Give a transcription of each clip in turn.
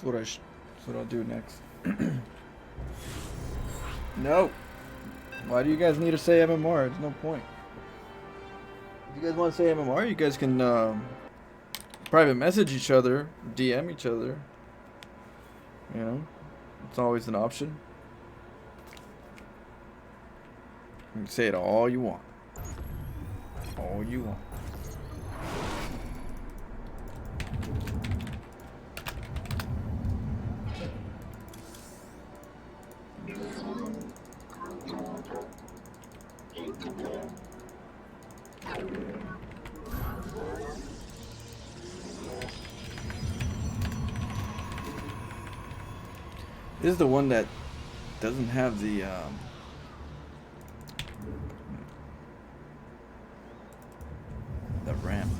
That's what I'll do next. No. Why do you guys need to say MMR? There's no point. If you guys want to say MMR, you guys can private message each other, DM each other. You know, it's always an option. You can say it all you want. All you want. This is the one that doesn't have the ramp.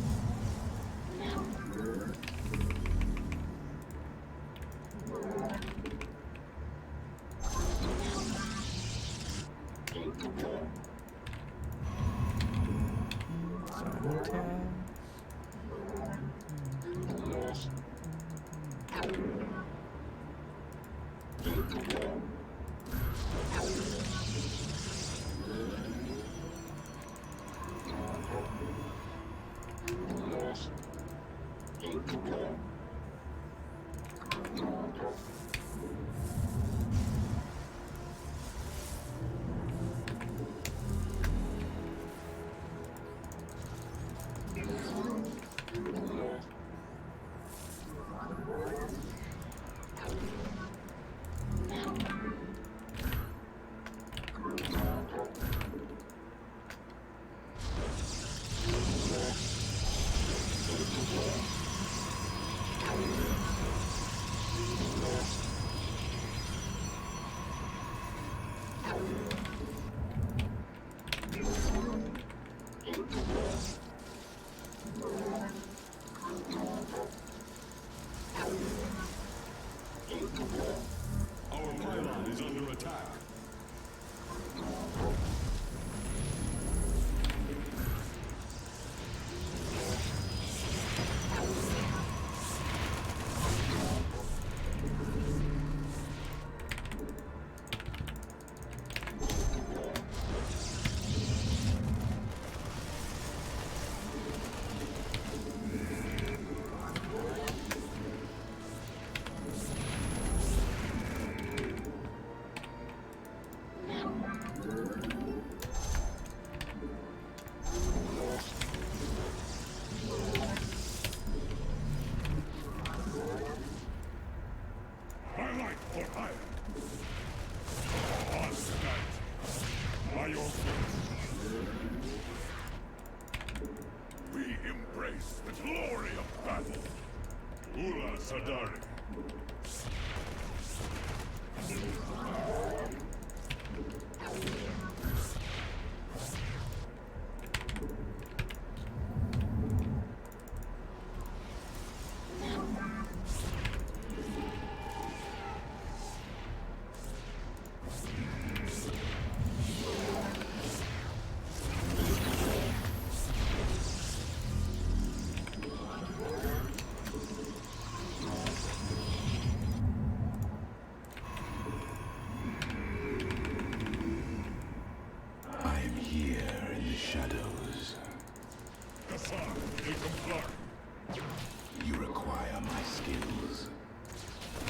You require my skills.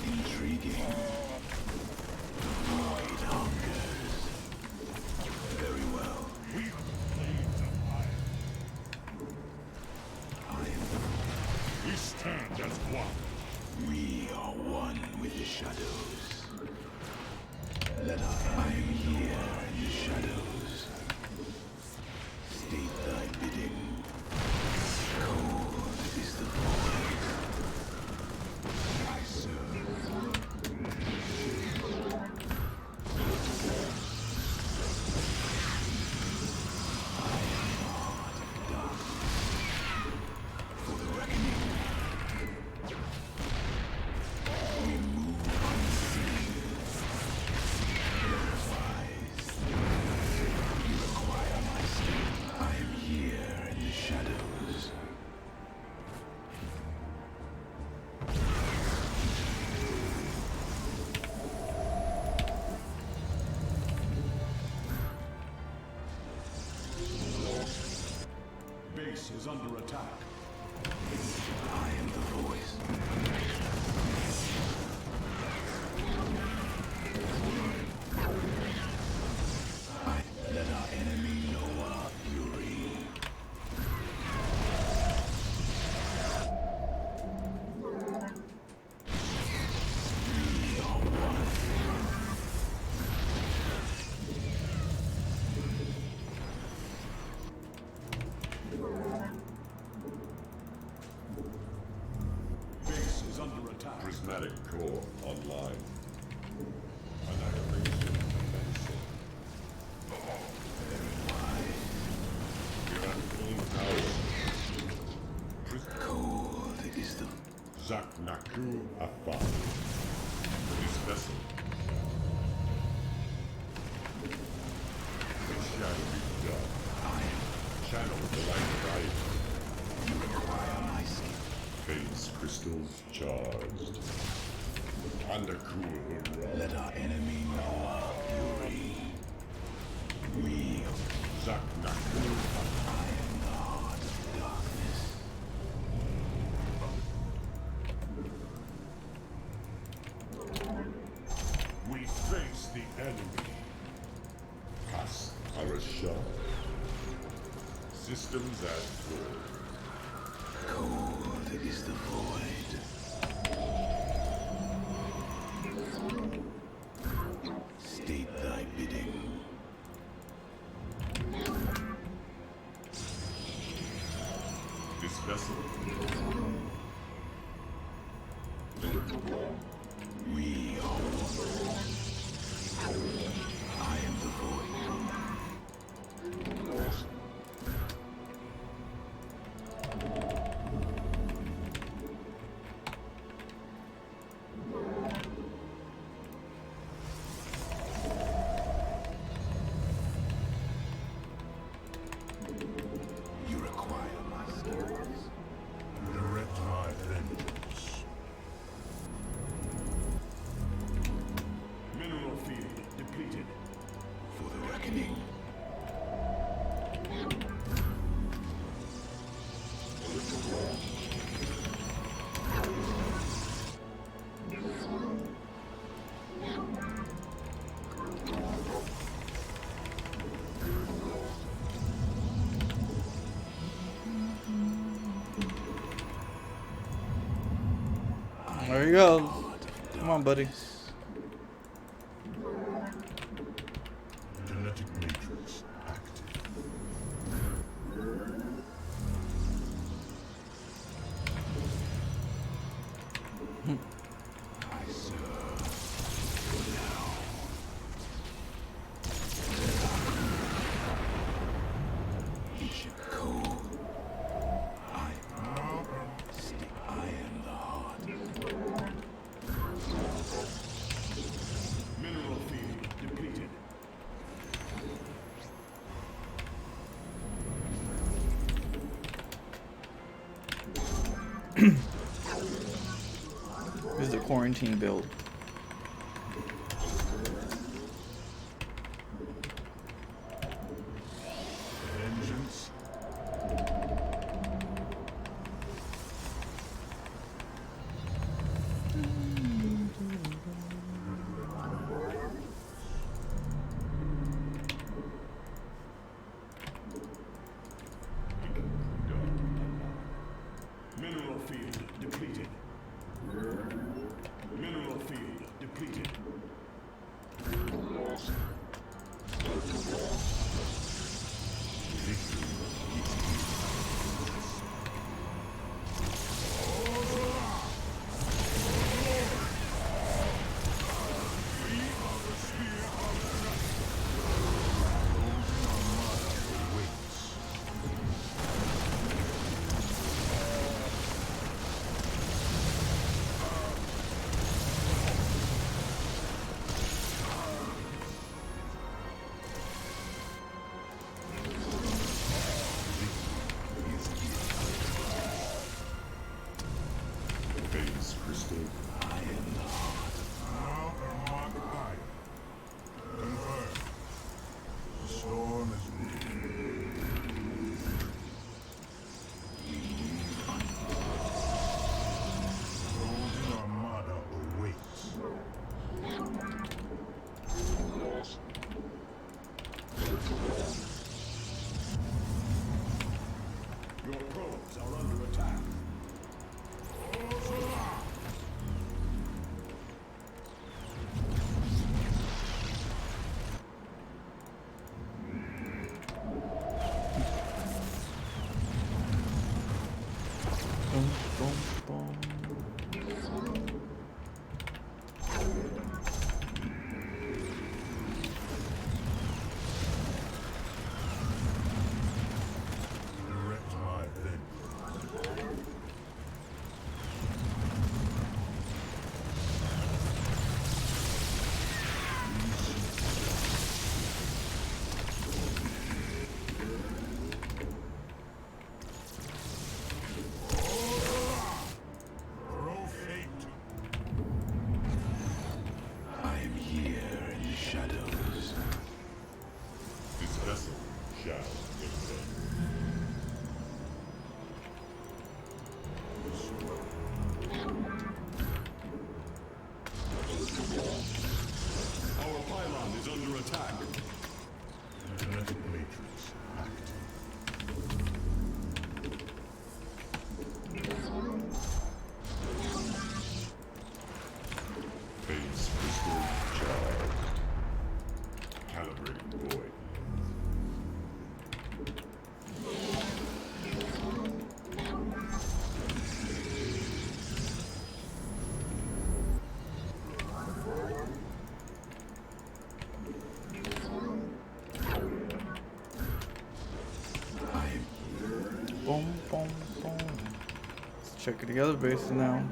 Intriguing. Void hungers. Very well. We stand as one. We are one with the shadows. Let us. I am here in the shadows. State thy bidding. Cold is the void. I serve. I am part of darkness. For the reckoning. We move unseen. Purifies. You require my skill. I am here in attack. I am the voice. Let our enemy know our fury. We are one. Base is under attack. Prismatic core online. Annihilation commencing. You're at full power. Cold is the Zak Naku Afan. This vessel. The shadow is done. Channel the light guide. you require my skill. Phase crystals charged. And a cool hoorah. Let our enemy know our fury. We Zak Naku I am the heart of darkness. We face the enemy. Pass Arashar. Systems at full. Cold is the void. State thy bidding. This vessel. We are one. I am the void. You require my skills. Direct my vengeance. Mineral field depleted. For the reckoning. There you go. Come on, buddy. Genetic matrix active. I serve for now. Cold. I am the heart. Mineral field depleted. This is the quarantine build. Vengeance. Mineral field depleted. Mineral field depleted. Phase crystal. I am the heart. Now am I. Confirmed. The storm is near. We Crystal charged. Calibrating void. Boom, boom, boom. Let's check the other bases now.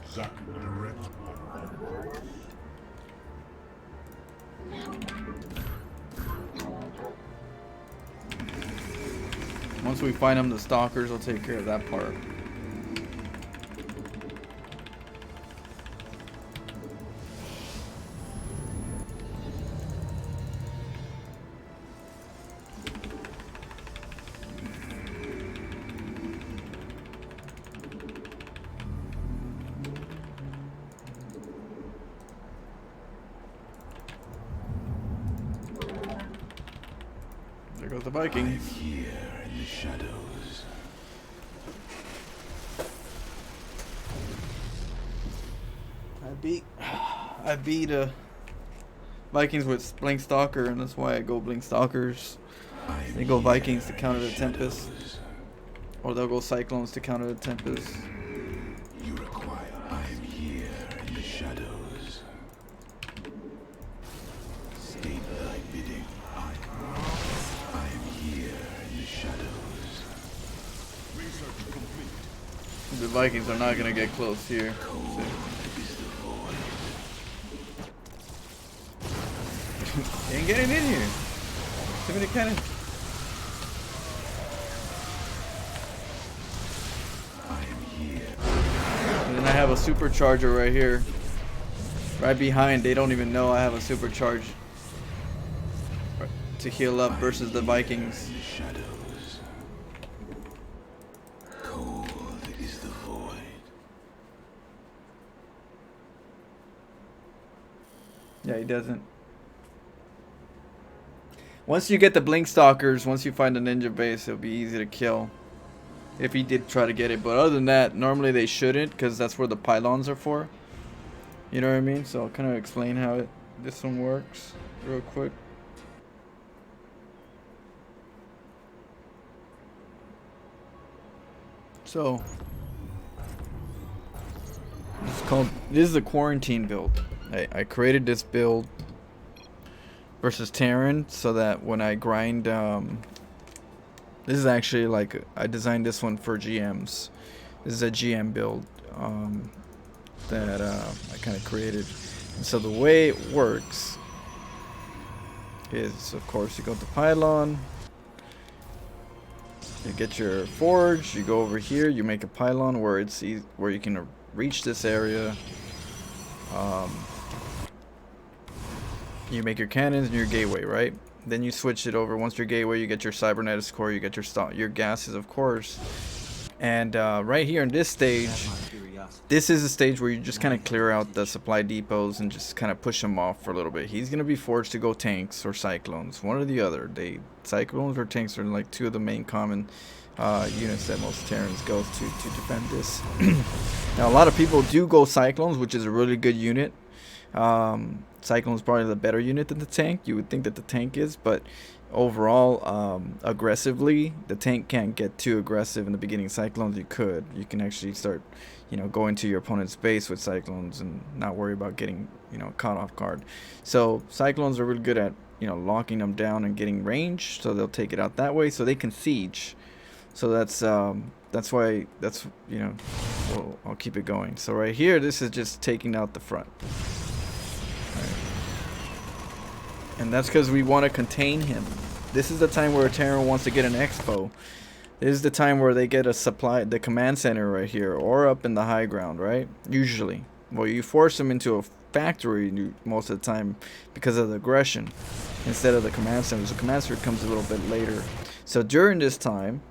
Zach direct. Once we find them, the stalkers will take care of that part. There goes the Vikings. Here in the shadows. I beat Vikings with Blink Stalker, and that's why I go Blink Stalkers. They go Vikings to counter the Tempest, or they'll go Cyclones to counter the Tempest. You require. I am here in the shadows. State thy bidding. I am here in the shadows. Research complete. The Vikings are not gonna get close here. Cold is the void. They ain't getting in here. Too many cannons. I am here. And then I have a supercharger right here. Right behind. They don't even know I have a supercharge to heal up versus the Vikings. In the shadows. Cold is the void. Yeah, he doesn't. Once you get the Blink Stalkers, once you find the ninja base, it'll be easy to kill. If he did try to get it. But other than that, normally they shouldn't, because that's where the pylons are for. You know what I mean? So I'll kind of explain how this one works real quick. So this is a quarantine build. I created this build versus Terran so that when I grind, this is actually like, I designed this one for GMs. This is a GM build that I kind of created. And so the way it works is, of course, you go to pylon, you get your forge, you go over here, you make a pylon where it's where you can reach this area. You make your cannons and your gateway, right? Then you switch it over. Once your gateway, you get your cybernetics core, you get your gases, of course. And right here in this stage, this is a stage where you just kind of clear out the supply depots and just kind of push them off for a little bit. He's gonna be forced to go tanks or cyclones, one or the other. Cyclones or tanks are like two of the main common units that most Terrans go to defend this. Now a lot of people do go cyclones, which is a really good unit. Cyclone is probably the better unit than the tank. You would think that the tank is, but overall, aggressively, the tank can't get too aggressive in the beginning. Cyclones, you can actually start, going to your opponent's base with cyclones and not worry about getting, caught off guard. So cyclones are really good at, locking them down and getting range, so they'll take it out that way, so they can siege. So that's why well, I'll keep it going. So right here, this is just taking out the front. And that's because we want to contain him. This is the time where a Terran wants to get an expo. This is the time where they get the command center right here, or up in the high ground, right? Usually. Well, you force them into a factory most of the time because of the aggression, instead of the command center. So the command center comes a little bit later. So during this time,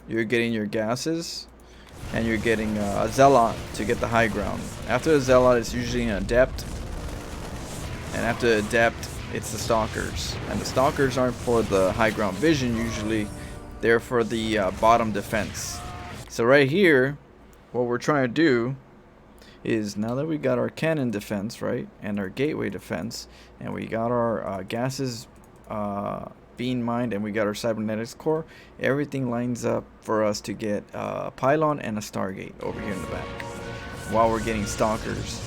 you're getting your gases, and you're getting a zealot to get the high ground. After the zealot, it's usually an adept. And after the adept, it's the stalkers, and the stalkers aren't for the high ground vision usually, they're for the bottom defense. So right here, what we're trying to do is now that we got our cannon defense, right, and our gateway defense, and we got our gases being mined, and we got our cybernetics core, everything lines up for us to get a pylon and a Stargate over here in the back, while we're getting stalkers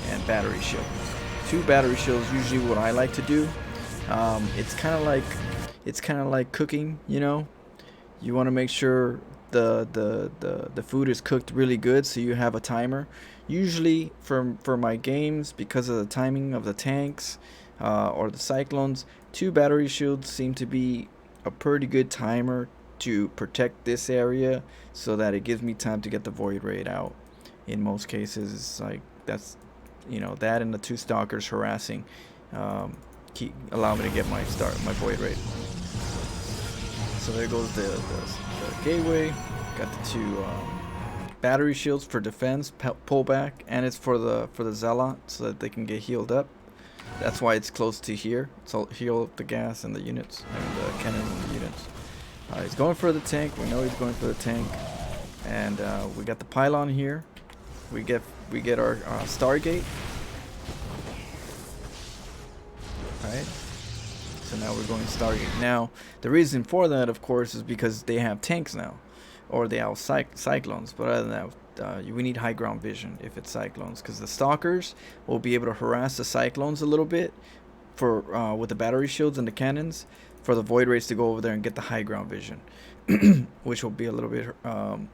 and battery shields. 2 battery shields usually what I like to do. It's kind of like cooking, you know. You want to make sure the food is cooked really good, so you have a timer. Usually for my games, because of the timing of the tanks or the cyclones, 2 battery shields seem to be a pretty good timer to protect this area, so that it gives me time to get the void raid out. In most cases, it's like that's, you know, that and the 2 stalkers harassing allow me to get my void raid. So there goes the gateway. Got the 2 battery shields for defense, pullback, and it's for the zealot, so that they can get healed up. That's why it's close to here. So heal up the gas and the units, and the cannons and the units. He's going for the tank. We know he's going for the tank, and we got the pylon here. We get our Stargate. Right. So now we're going Stargate. Now the reason for that, of course, is because they have tanks now, or they have cyclones. But other than that, we need high ground vision if it's cyclones, because the stalkers will be able to harass the cyclones a little bit for with the battery shields and the cannons, for the void rays to go over there and get the high ground vision, which will be a little bit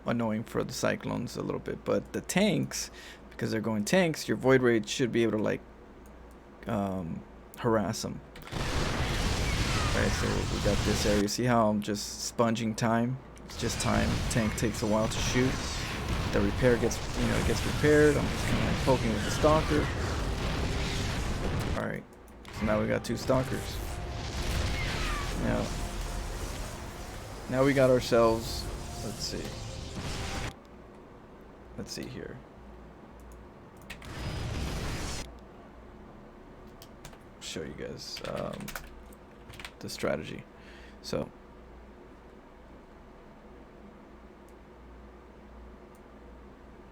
annoying for the cyclones a little bit. But the tanks, because they're going tanks, your void ray should be able to like harass them. Alright, so we got this area. See how I'm just sponging time? It's just time. Tank takes a while to shoot. The repair gets repaired. I'm just kind of like poking with the stalker. Alright, so now we got 2 stalkers. Now we got ourselves, let's see here. Show you guys the strategy. So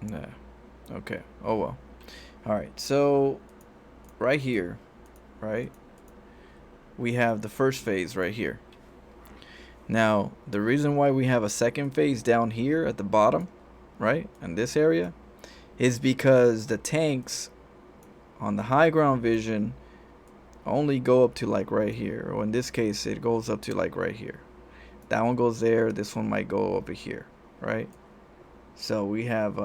nah, okay, oh well. All right, so right here, right, we have the first phase right here. Now the reason why we have a second phase down here at the bottom, right, in this area, is because the tanks on the high ground vision only go up to like right here, or in this case it goes up to like right here. That one goes there, this one might go over here, right? So we have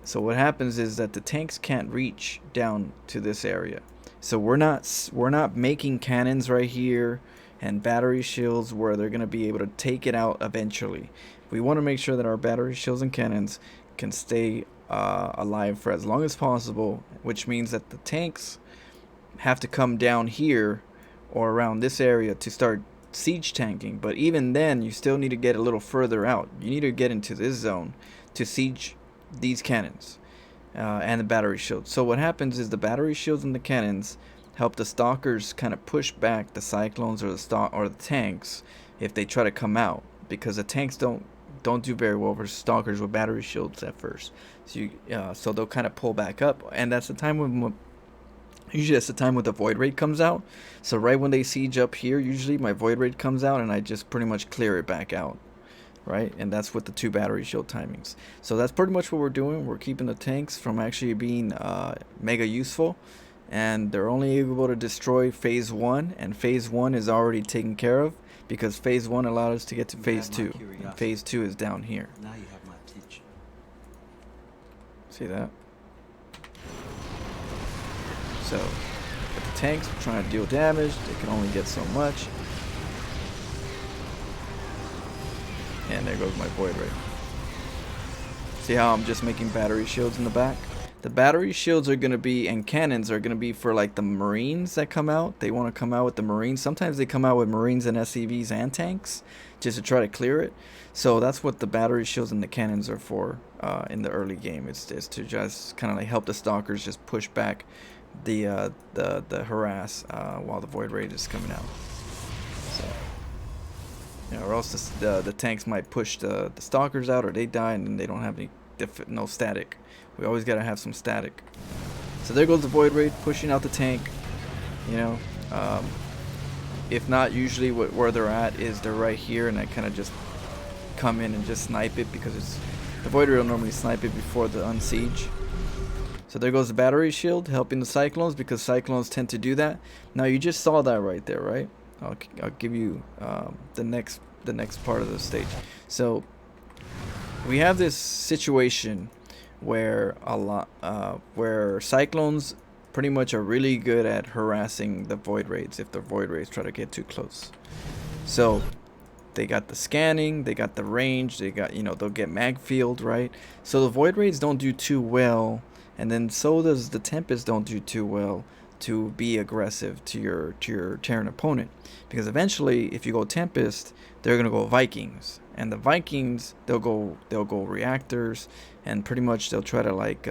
so what happens is that the tanks can't reach down to this area. So we're not making cannons right here and battery shields where they're going to be able to take it out eventually. We want to make sure that our battery shields and cannons can stay alive for as long as possible, which means that the tanks have to come down here or around this area to start siege tanking. But even then, you still need to get a little further out. You need to get into this zone to siege these cannons and the battery shields. So what happens is the battery shields and the cannons help the stalkers kind of push back the cyclones or the tanks if they try to come out, because the tanks don't do very well versus stalkers with battery shields at first. So so they'll kind of pull back up, and that's the time when usually that's the time when the void raid comes out. So right when they siege up here, usually my void raid comes out and I just pretty much clear it back out, right? And that's with the 2 battery shield timings. So that's pretty much what we're doing. We're keeping the tanks from actually being mega useful, and they're only able to destroy phase 1, and phase 1 is already taken care of because phase 1 allowed us to get to phase 2, and phase 2 is down here. Now you have my attention. See that? So, with the tanks, we're trying to deal damage. They can only get so much. And there goes my void ray. See how I'm just making battery shields in the back? The battery shields are going to be, and cannons are going to be for like the Marines that come out. They want to come out with the Marines. Sometimes they come out with Marines and SCVs and tanks just to try to clear it. So that's what the battery shields and the cannons are for in the early game. It's to just kind of like help the stalkers just push back the harass while the void raid is coming out. So, you know, or else the tanks might push the stalkers out, or they die and then they don't have any no static. We always gotta have some static. So there goes the Void Raid pushing out the tank. You know, if not, usually where they're at is they're right here, and I kind of just come in and just snipe it, because it's the Void Raid will normally snipe it before the unsiege. So there goes the battery shield helping the Cyclones, because Cyclones tend to do that. Now you just saw that right there, right? I'll give you the next part of the stage. So we have this situation where where Cyclones pretty much are really good at harassing the Void Raids if the Void Raids try to get too close. So they got the scanning, they got the range, they got, you know, they'll get mag field, right? So the Void Raids don't do too well, and then so does the Tempest don't do too well to be aggressive to your Terran opponent, because eventually if you go Tempest, they're gonna go Vikings, and the Vikings they'll go reactors, and pretty much they'll try to like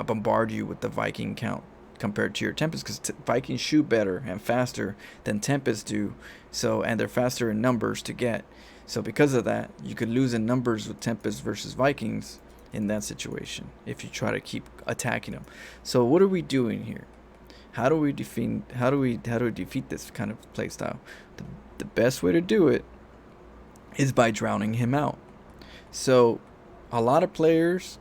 bombard you with the Viking count compared to your Tempest, because Vikings shoot better and faster than Tempests do. So, and they're faster in numbers to get. So because of that, you could lose in numbers with Tempest versus Vikings in that situation if you try to keep attacking them. So what are we doing here? How do we defeat this kind of playstyle? The best way to do it is by drowning him out. So a lot of players,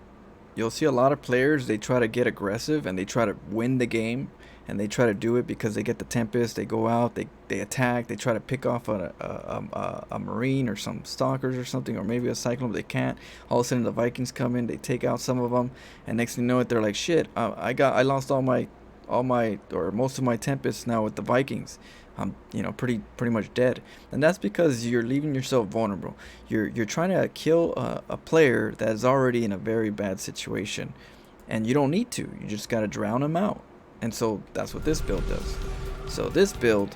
you'll see a lot of players, they try to get aggressive and they try to win the game, and they try to do it because they get the Tempest, they go out, they attack, they try to pick off a Marine or some Stalkers or something, or maybe a Cyclone, but they can't. All of a sudden the Vikings come in, they take out some of them, and next thing you know it, they're like, shit, I lost all my or most of my Tempests now with the Vikings. I'm, you know, pretty much dead. And that's because you're leaving yourself vulnerable. You're trying to kill a player that is already in a very bad situation, and you don't need to. You just got to drown him out. And so that's what this build does. So this build,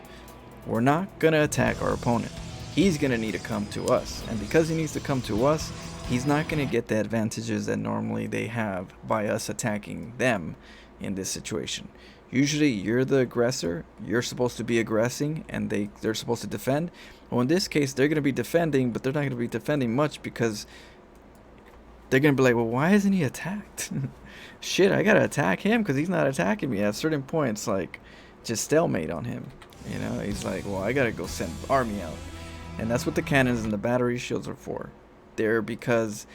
we're not going to attack our opponent. He's going to need to come to us. And because he needs to come to us, he's not going to get the advantages that normally they have by us attacking them in this situation. Usually you're the aggressor, you're supposed to be aggressing, and they're supposed to defend. Well, in this case, they're going to be defending, but they're not going to be defending much, because they're going to be like, well, why isn't he attacked? Shit, I got to attack him because he's not attacking me. At a certain point, it's like just stalemate on him. You know, he's like, well, I got to go send army out. And that's what the cannons and the battery shields are for. They're because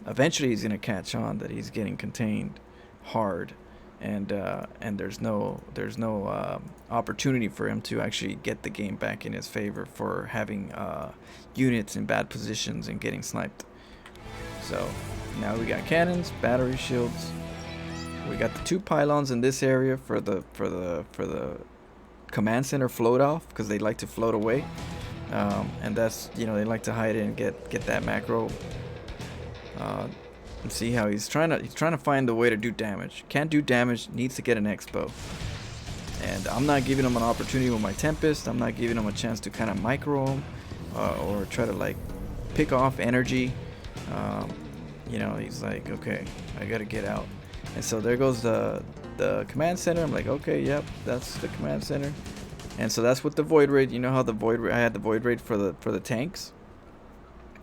eventually he's going to catch on that he's getting contained hard. And there's no opportunity for him to actually get the game back in his favor for having units in bad positions and getting sniped. So now we got cannons, battery shields. We got the 2 pylons in this area for the command center float off, because they like to float away, and that's, you know, they like to hide it and get that macro. And see how he's trying to find a way to do damage. Can't do damage, needs to get an expo. And I'm not giving him an opportunity with my Tempest. I'm not giving him a chance to kind of micro him or try to like pick off energy. You know, he's like, okay, I gotta get out. And so there goes the command center. I'm like, okay, yep, that's the command center. And so that's what the Void Raid. You know how the Void Raid, I had the Void Raid for the tanks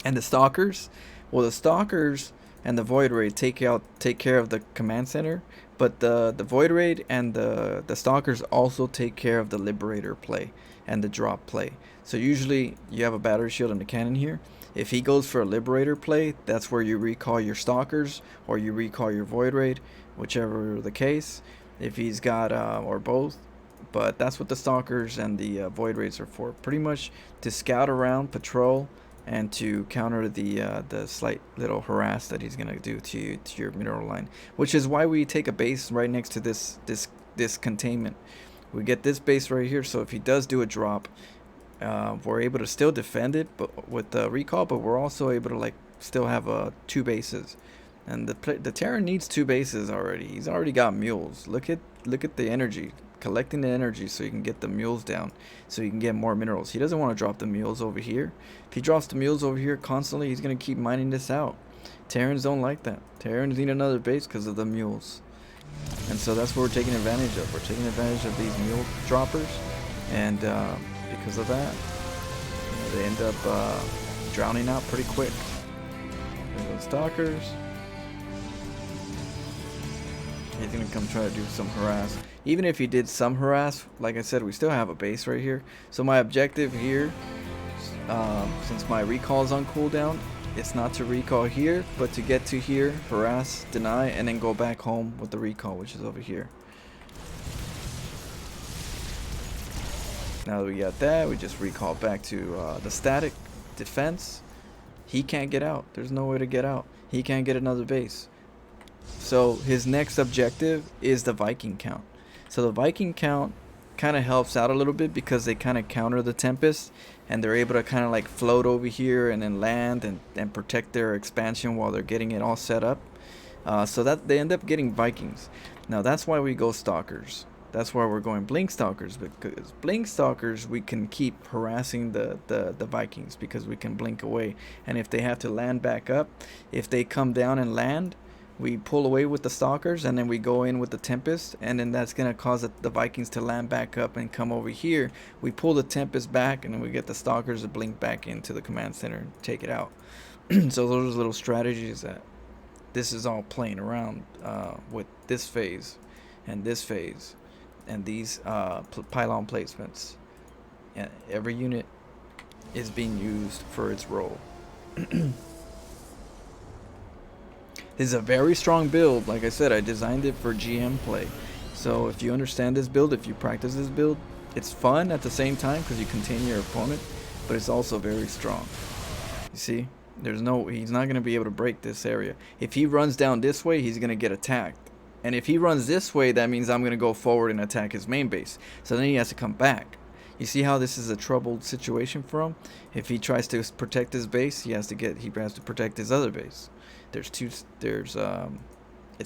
and the Stalkers. Well, the Stalkers and the Void Raid take care of the command center, but the Void Raid and the Stalkers also take care of the Liberator play and the drop play. So usually you have a battery shield and a cannon here. If he goes for a Liberator play, that's where you recall your Stalkers or you recall your Void Raid, whichever the case. If he's got or both. But that's what the Stalkers and the Void Raids are for. Pretty much to scout around, patrol, and to counter the slight little harass that he's gonna do to your mineral line, which is why we take a base right next to this containment. We get this base right here, so if he does do a drop, we're able to still defend it, but with the recall. But we're also able to like still have 2 bases, and the Terran needs 2 bases already. He's already got mules. Look at the energy. Collecting the energy so you can get the mules down, so you can get more minerals. He doesn't want to drop the mules over here. If he drops the mules over here constantly, he's going to keep mining this out. Terrans don't like that. Terrans need another base because of the mules. And so that's what we're taking advantage of. We're taking advantage of these mule droppers, and because of that, you know, they end up drowning out pretty quick. There's those Stalkers. He's gonna come try to do some harass. Even if he did some harass, like I said, we still have a base right here. So my objective here, since my recall is on cooldown, it's not to recall here, but to get to here, harass, deny, and then go back home with the recall, which is over here. Now that we got that, we just recall back to the static defense. He can't get out. There's no way to get out. He can't get another base. So his next objective is the Viking count. So the Viking count kind of helps out a little bit because they kind of counter the Tempest, and they're able to kind of like float over here and then land and protect their expansion while they're getting it all set up. So that they end up getting Vikings. Now that's why we go Stalkers. That's why we're going Blink Stalkers, because Blink Stalkers we can keep harassing the Vikings because we can blink away. And if they have to land back up, if they come down and land, we pull away with the Stalkers and then we go in with the Tempest, and then that's going to cause the Vikings to land back up and come over here. We pull the Tempest back and then we get the Stalkers to blink back into the command center and take it out. So those are little strategies that this is all playing around with this phase and this phase and these pylon placements. And every unit is being used for its role. This is a very strong build. Like I said, I designed it for GM play. So if you understand this build, if you practice this build, it's fun at the same time because you contain your opponent, but it's also very strong. You see, he's not going to be able to break this area. If he runs down this way, he's going to get attacked. And if he runs this way, that means I'm going to go forward and attack his main base. So then he has to come back. You see how this is a troubled situation for him? If he tries to protect his base, he has to protect his other base. It's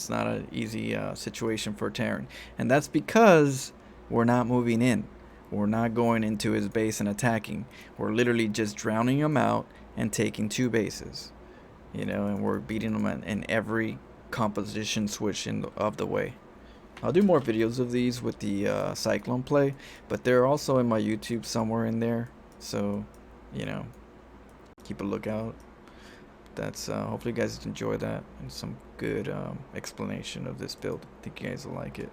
not an easy situation for Terran. And that's because we're not moving in. We're not going into his base and attacking. We're literally just drowning him out and taking 2 bases. You know, and we're beating him in every composition switch of the way. I'll do more videos of these with the Cyclone play, but they're also in my YouTube somewhere in there, so you know, keep a lookout. That's hopefully you guys enjoy that and some good explanation of this build. I think you guys will like it.